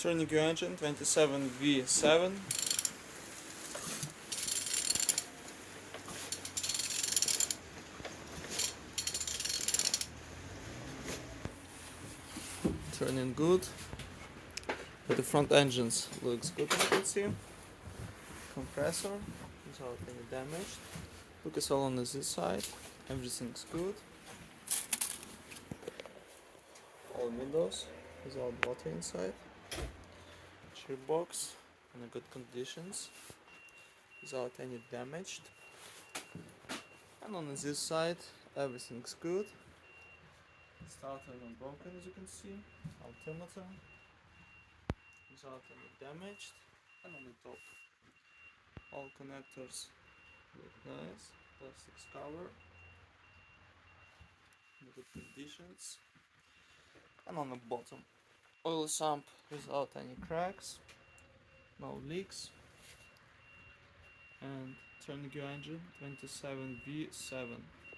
Turning your engine 27V7. Turning good. But the front engines looks good, as you can see. Compressor without any damage. Look as well on this side. Everything's good. All windows without water inside. Cheer box in a good conditions without any damage. And on this side everything's good. Starter not broken, as you can see. Altimeter without any damage. And on the top all connectors look nice. Plastic cover in good conditions. And on the bottom oil sump without any cracks, no leaks. And turning your engine 27V7.